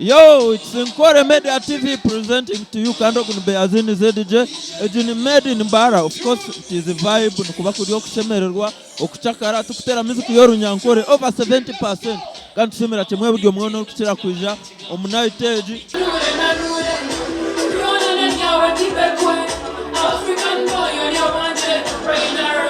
Yo, it's NKORE Media TV presenting to you Kando Kunbe Azini ZJ. Ejini made in Mbarara. Of course, it is a vibe. Nukubaku diyo kushemererwa. Okuchakara. Tukutera music yoru nyankore. Over 70%. Kantu shemera chemwe budio mwono kuchira kuija. Omunaiteji. African boy, you're your wanted. Raina,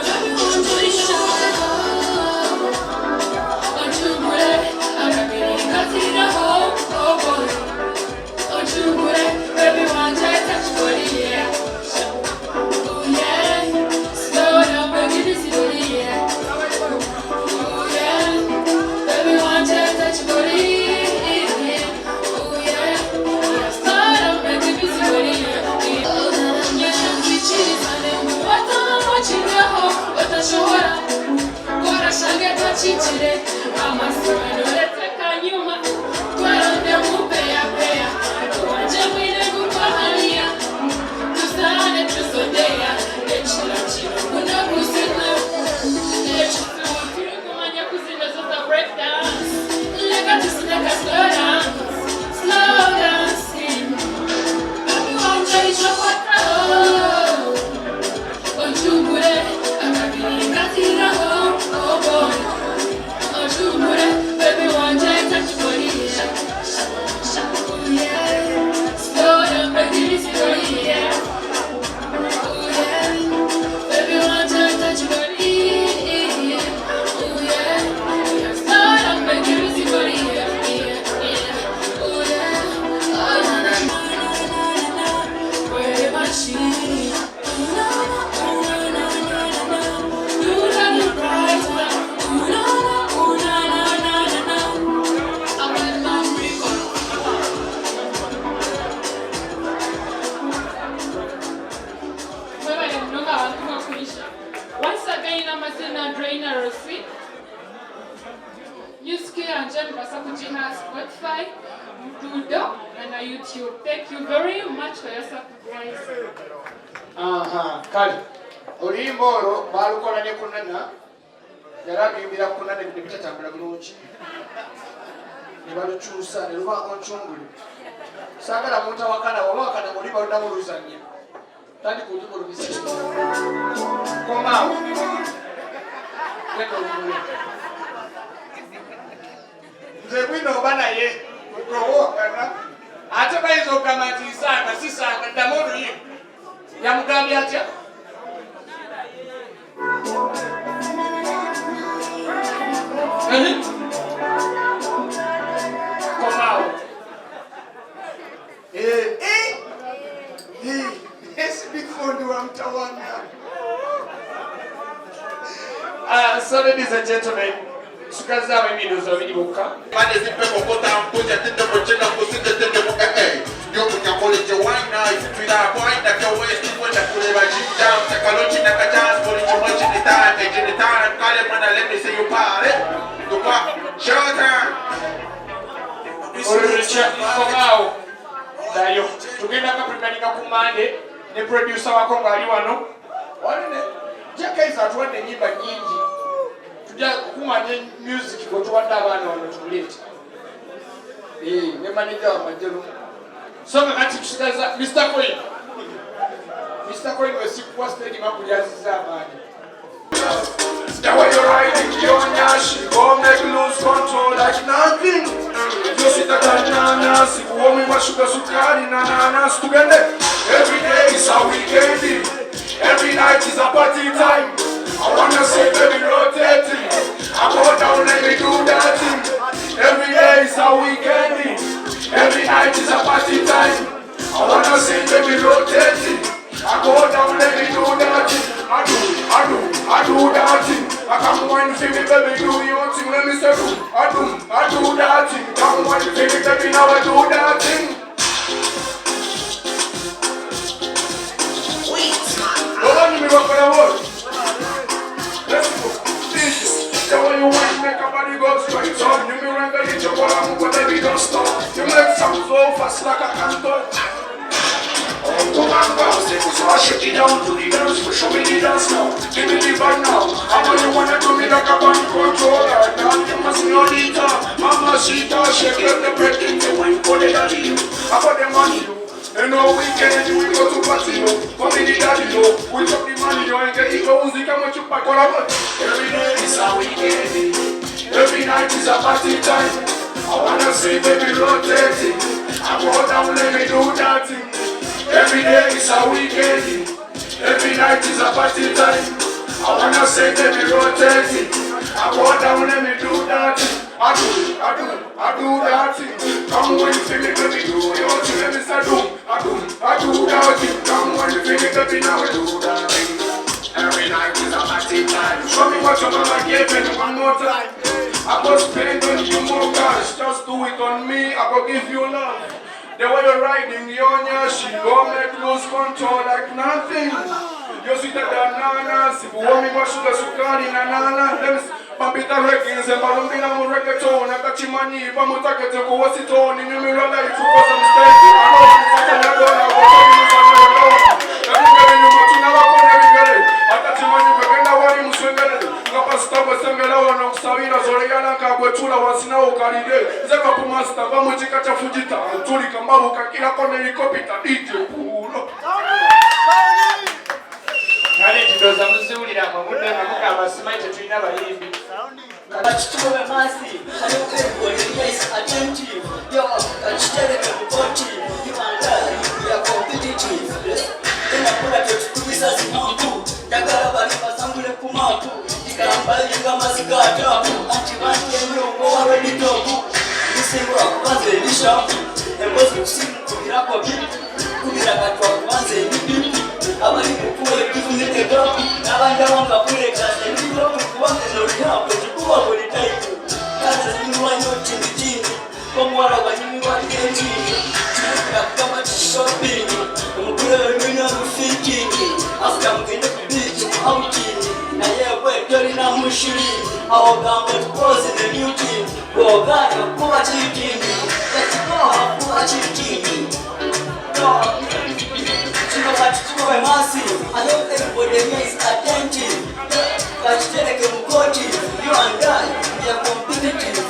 Spotify, and YouTube. Thank you very much for your support. Kali. Olimboro balukola ne kunana. Yarabi bila kunana ndipita tambula bulungi. Ne baluchusa ne luba onchungulu. Sagala muntu wakana wabakana muliba ndamuluzanya. Tandi kujibulu bisisi. Komao. Kendo mwe. Zebwino bana ye. Kuko kana. Ate baizo kamati sana sisanga damono yi. Ya mugambi atya. Komao. Yes, before the one tawana. So ladies and gentlemen, sukaza wemino zo ibuka. Bane zipe kokota mpuja tende mochena kusinde tende mu Yo kunyakole je wine ifitira boy na kwa west kwenda kuleba jip down teknology na kachance for the much in the time kale mwana let me say you pare. Tukwa showtime. Oricha Komao. Dayo tugenda ka preparing kumande ne producer wako ngali wano. Wanene jaka isa tuwande nyimba nyingi. Tujja kumanye music go tuwanda abana wano tulete. Ne manager wa majelu. So kakati tushikaza Mr. Coin. Mr. Coin wesikuwa stage makujaziza abana. That way you're riding your nyashi, go make lose control like nothing. You see that banana, see woman what sugar sukari na nanas together. Every day is a weekend, every night is a party time. I wanna say baby rotating, I go down let me do that thing. Every day is a weekend, every night is a party time. I wanna say baby rotating, I go down let me do that thing. I do that thing. I come wine for me, baby, do your thing. Let me say I do that thing. Come wine for me, baby, now I do that thing. Don't let me rock for the world. Let's go. This the way you want to make a body go straight on. You me run the hit your ball, I'm gonna be don't stop. You make some so fast like a canto. Go on, bounce it, so I shake it down to the dance, show me the dance now. Give me the vibe now. I know you wanna do me like a band controller. Now you must know the top. Mama, she shake it, the break in the wine for the Every day is a weekend. Every night is a party time. I wanna see baby rotating. I go down, let me do that thing. Every day is a weekend. Every night is a party time. I wanna see baby rotating. I go down, let me do that thing. I do that thing. Come when you feel it, baby, do your thing. Let me say I do that thing. Come when you feel it, baby, now we do that thing. Every night is a party time. Show me what your mama gave me one more time. I go spend on you more cash. Just do it on me, I go give you love. The way you're riding your she go make lose control like nothing. You see that nana, si buomi wa sugar sukari na nana. Mapita records and Barumbina mu reggaeton. Akachimani, Bamutakete ko wasitoni. Nimirala itukosa mistake. I know I'm fucking a dollar. What's up in the alone? Everybody you want to never come every day. Akachimani begenda wali muswengele. Kapasitaba sengela wana kusawina zoregana kagwetula wasina ukaride. Zeka pumasta bamuchika cha fujita. Tuli kambabu kakila kone likopita DJ pulo. Kale tidoza mziulira mamude namuka abasimaite tulina bayimbi. Kachituwe masi, ayokwe is attentive. Yo, kachitele kebukoti, you and I, we are competitive. Tena kula tetukubisa zimamu, tagara bari masangule kumapu. Ikambali yunga masigata, anti-banti emyongo wa ready togu. Nisengu wakubanze elishamu, embozi kusimu kubira kwa bibi. Kubira katwa kubanze bibi. Abali mkuwe kifu nitega, nabanda wanga kule kasi. Nibilo kukuwanze nori hapo, jikuwa kuli taipu. Kaza zinuwa nyoti mjini, kwa mwara wanyimi wa kenjini. Chukula kama shopping, mkule wemina mfikingi. After mkende kubichi mhautini, na yewe kyori na mushiri. Awagamba tukoze the new team, kuogana kuwa chikini. Let's go, kuwa chikini. Kachituwe masi, I hope everybody is attentive. Kachiteleke mkoti, you and I, we are competitive.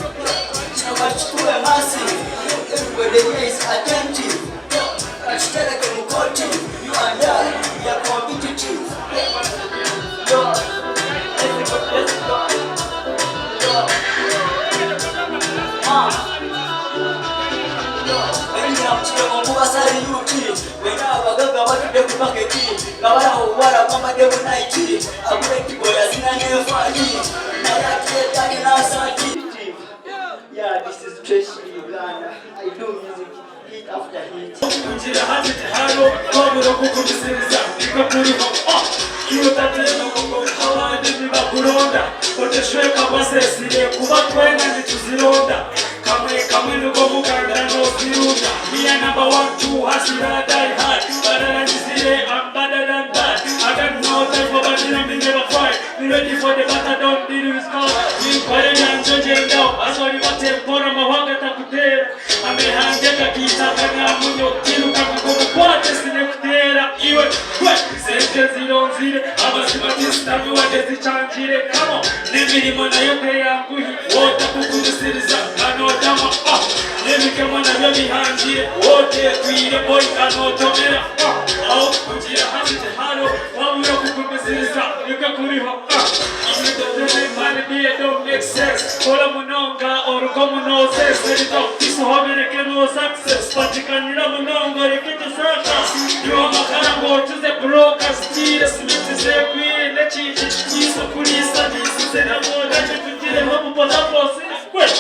Kachituwe masi, I hope everybody is attentive. Kachiteleke mkoti, you and I, we are competitive. Everybody, let's go. Wagaga watude kupaketi Gawala uwara kwamba devu naiti Agweti boya zina nefani Na yaki etani na asati. Yeah, this is Tracy Uganda. I do music hit after hit. Kunjira hati teharo Kwamuro kukumisiriza Nikapuriho Iyo tatema kuko Hawani miba kuronda Kote shweka basesile Kuba kwena nituzironda Kamwe nuko mukanda no sirunda. Me a number 1, 2, hasira die hard. Better than this year, I'm better than that. I got no time for battle and me never fight. Be ready for the battle, don't deal with cause. Me quiet and judging down. I saw you got a pora mawanga takutera. Amehangeka kitaka munyo kilu kama kukwate sinekutera. Iwe kwe sente zilonzile. Abasimatista miwate zichanjire. Come on, nimirimo na yote yangu hii. Wota kukumisiriza kanodama. Nemike mwana vyo mihanjire. Wote tuile boy kanotomera. Ao kujira hati teharo. Wamura kukumisiriza. Yuka kuriho. It don't make sense. Kola munonga or komu no sense. When it don't, this homie can no success. But you can munonga rekete saka. You are makarango to the broker steel. Smith is a queen. Let you cheese of police and this is a more than you did a home for that was in a square.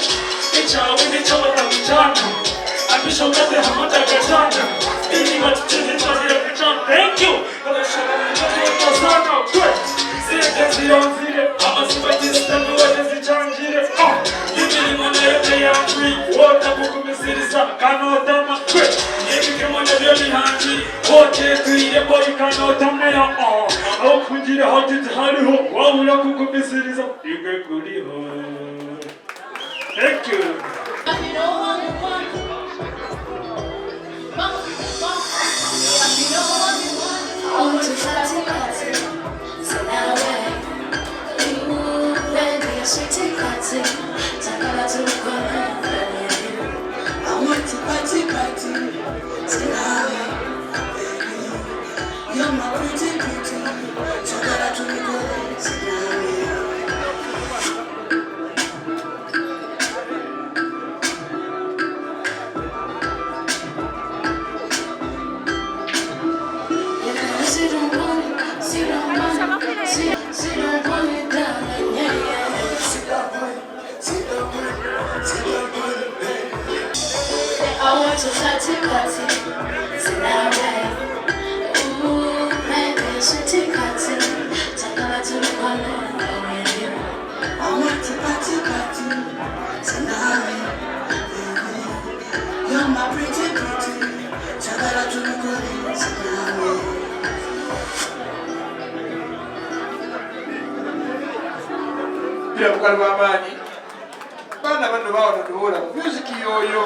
It's our winning tower of China. I wish I got the Hamada Gatana. Any much children for the Gatana. Thank you. But I shall have a quick. Say that Amasipatista nuwete zichanjire. Yimiri mwana yote ya free. Wota kukumisiriza kanotama kwe. Yemike mwana vyoli hanji. Wote tuile boy kanotamera. Au kunjire hati tihariho. Wawula kukumisiriza. Ige kuriho. Thank you. Sweetie party, takala tukona. I want to party, tonight, baby. You're my pretty, takala tukona. want to party, party. Tonight, baby, sweetie, party. Chakala to the corner, I want to party, party. Tonight, you're my pretty, pretty. Chakala to the corner, tonight. Pia mkalwa amani. Bana bandu bawo ndohora music yoyo.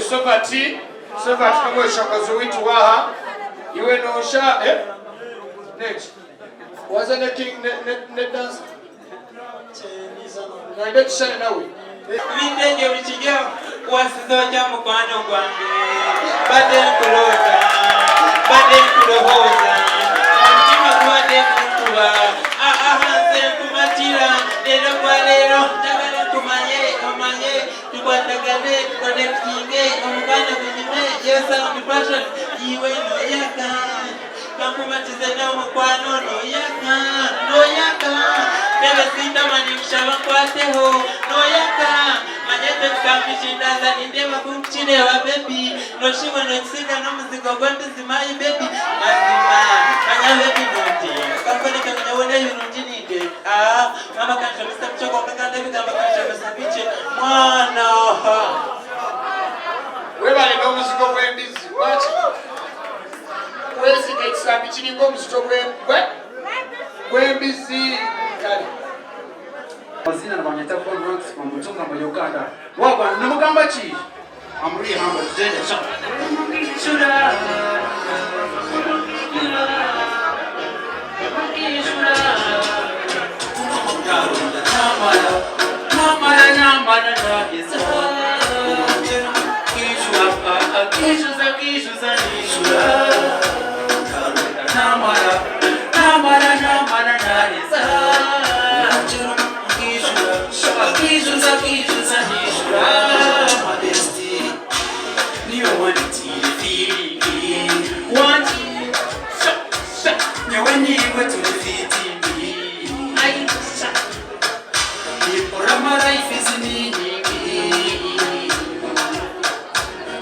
Sovati kama shakazo witu waha iwe no sha next wasn't the king net dance na ndio shana nawe Vindenge vichigeo wasizoja mkwano kwangu bade kulohoza mtima kuwade mkuwa ahanze kumatira lero kwa lero ndagale kumanye tukwandagane tukone kukinge omukana kunyime yesa mpasha iwe no yaka kakumatize na mkwano no yaka bebe sinda manikshaba kwateho no yaka manyete tukampishindaza nindeba kumchine wa baby no shimo no chisika no muziko gwandu zimayi baby mazima manya baby noti kakoni kanya wone yunotini de mama kanja mr mchoko kakanda bigamba kanja masabiche mwana webale no muziko gwembizi what wesi kaitsambi chini ngo muziko gwembizi kali Mazina na banyeta kwa works kwa mchonga mu Uganda. Waba namugamba chi? Amuri hamba tende cha. Shura.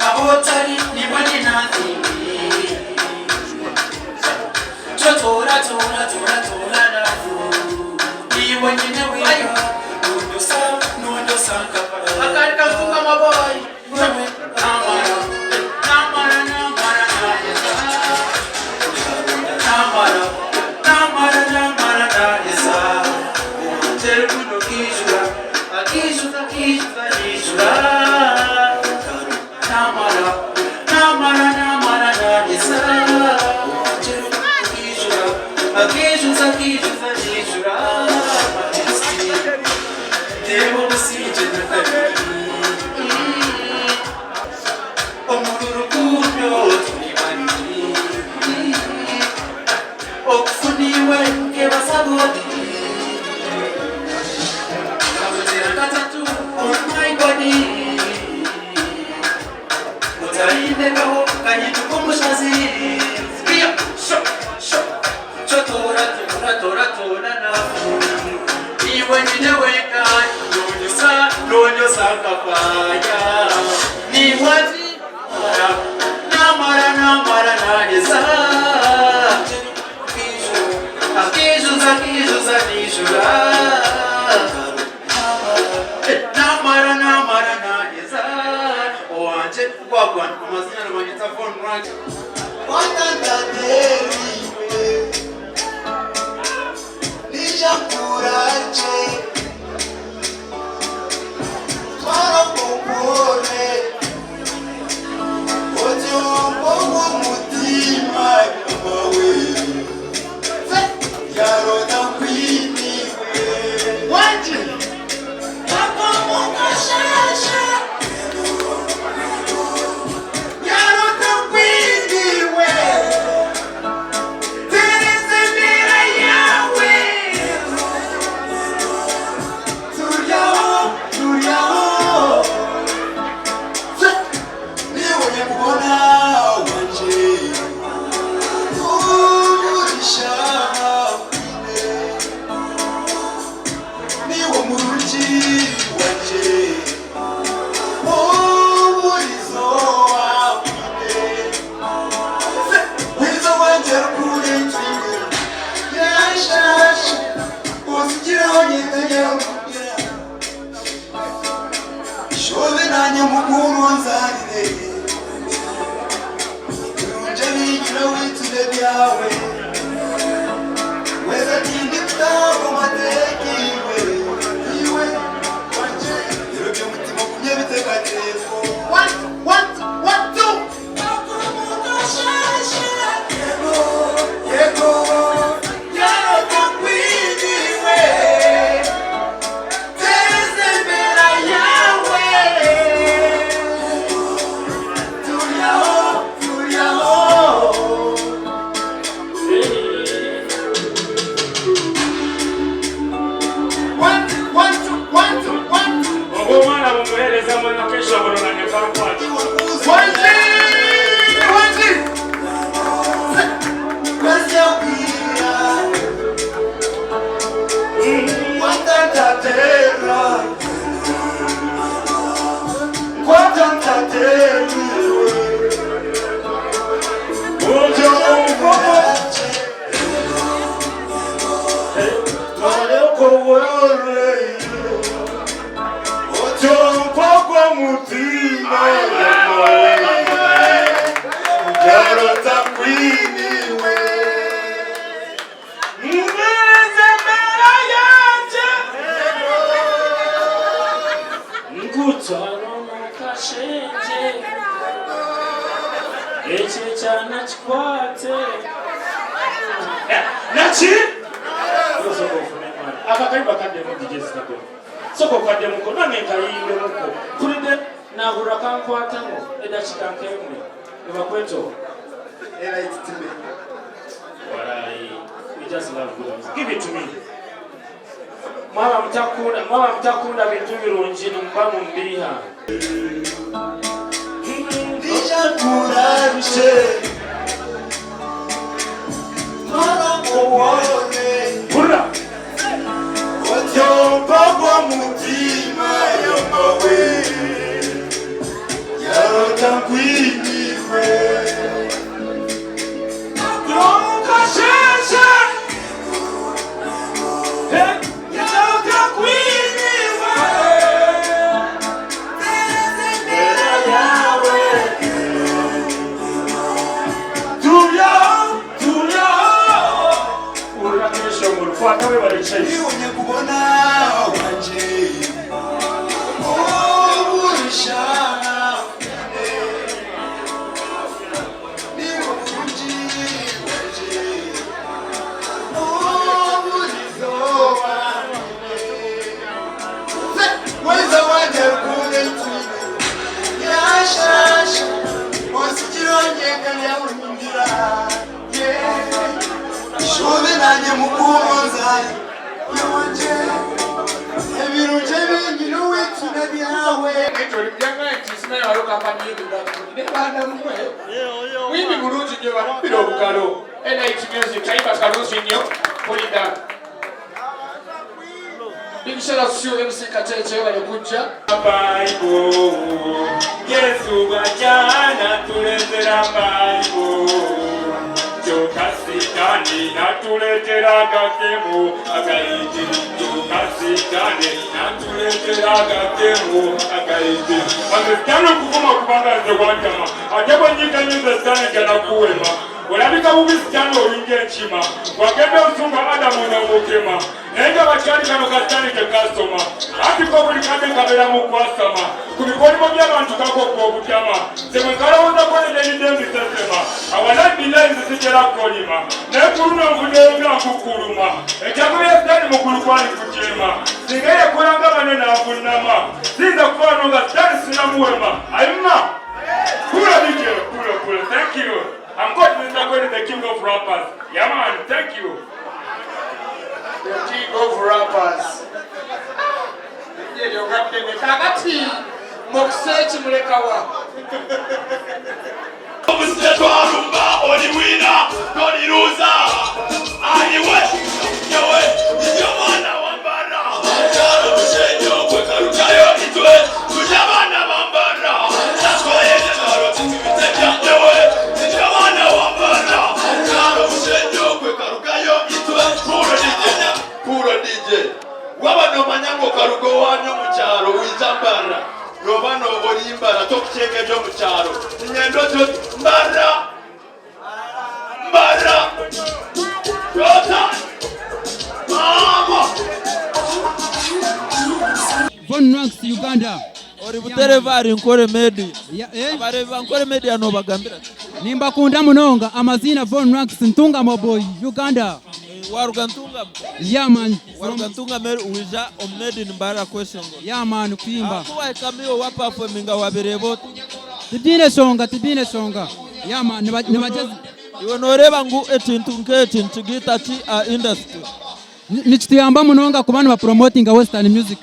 Abotari ni wani nothing. Omurukundo tulibani okufuniwe nkebasabodi kabutera katatu on my body mutalindegaho kanyituko mushazi chotora nafu iwe nineweka nonyosa kapaya ni wati namara nanyesa akijuza nijura namara nanyesa wanje wagwan amazina nabanyita phone rank watandateriwe nijakuraje twarakokore otyombo w'umutima mawe yarota kwiniwe wanje akomukashasha yarota kwiniwe terezemera yawe turyaho niwe nyakubona wanje umurisha niwe muruki wanje umurizo wapine wizo wanje rukuri nsinge yashashe uzigiraho nyitanyamubwira shove nanye mukuru nzarire urunje bigira witule byawe weza tindi kutabo matekiwe iwe wanje iro by'umutima kumye bitekatefu what yego yarota kwiniwe terezembera yawe turyaho Omwana mumuhereza mwana kesho abolonanya kamkwati. wanje akakaiba kademu digezako soko kademu ko nane kayinde muko kulide na huraka nkwatamo edachika nkemwe ebakweto era itime warai we just love good music. Give it to me mama mtakunda bintu birungi numbamu mbiha nijakuraje mara kuone hurra otyombo mutima yamawe yarota kwiniwe Kashasha yarota kwiniwe terezembera yawe turyaho urakesha murufata we baricaye niwe nyakubona wanje umurisha Olibyanga nti sinayo walo kampani y'ebibanga ne bana mwe wimbi bulungi nnyo banabbira obukalo NIT Music kayimba kalungi nnyo pulida big shout out to you MC Kacheche wale kujja Bible Yesu wajana tuletera Bible Jokasitani natuletera gatemu agaiti Jokasitani natuletera gatemu agaiti Amestano kuvuma kubanga nzewantama Ajabo njika nyuza stani jana kuwema Olabika ubisitano uinge nchima Wakende usunga Adamu na umukema Nenga bachali kano kastani ke customer Ati kwa bulikame kabela mukwasama Kubikoni mobya bantu kako kwa butama Semekala wanda kwa nileni dembi sesema Awala bilayi zisijela kolima Nekuruna mvudenga kukuruma Echamu ya stani mukulukwani kuchema Singeye kuranga manena afunama Siza kufano nga stani sinamuwema Ayuma Pula DJ, pula, thank you I'm God Mr. Kweli, the king of rappers. Yeah man, thank you. the king of rappers kakati mokusechi mulekawa Obustetwarumba oliwina toliruza aliwe yewe yomana wambara karo mushenyo kwekarukayo itwe tujabana bambara nakoye karo tibitebya yewe tujabana wambara karo mushenyo kwekarukayo itwe puro DJ wabano manyango karugo wanyo mucharo wijambara Robano Olimbara tokuchenge jo mucharo nyendo jo Mbara Rota Mama Western Uganda Ori butere vari Ankole Media Vari Ankole Media no bagambira Nimba kunda munonga amazina Western Ntunga Moboy Uganda Warugantunga Yeah man Warugantunga meru uija omedi Mbarara question Yeah man kuimba Kuwa ikamiyo wapa performinga wabireboto Tibine songa Yeah man nibajazi Iwe noreba ngu etintu gita chi industry Nichituyamba munonga kubana ba promoting Western music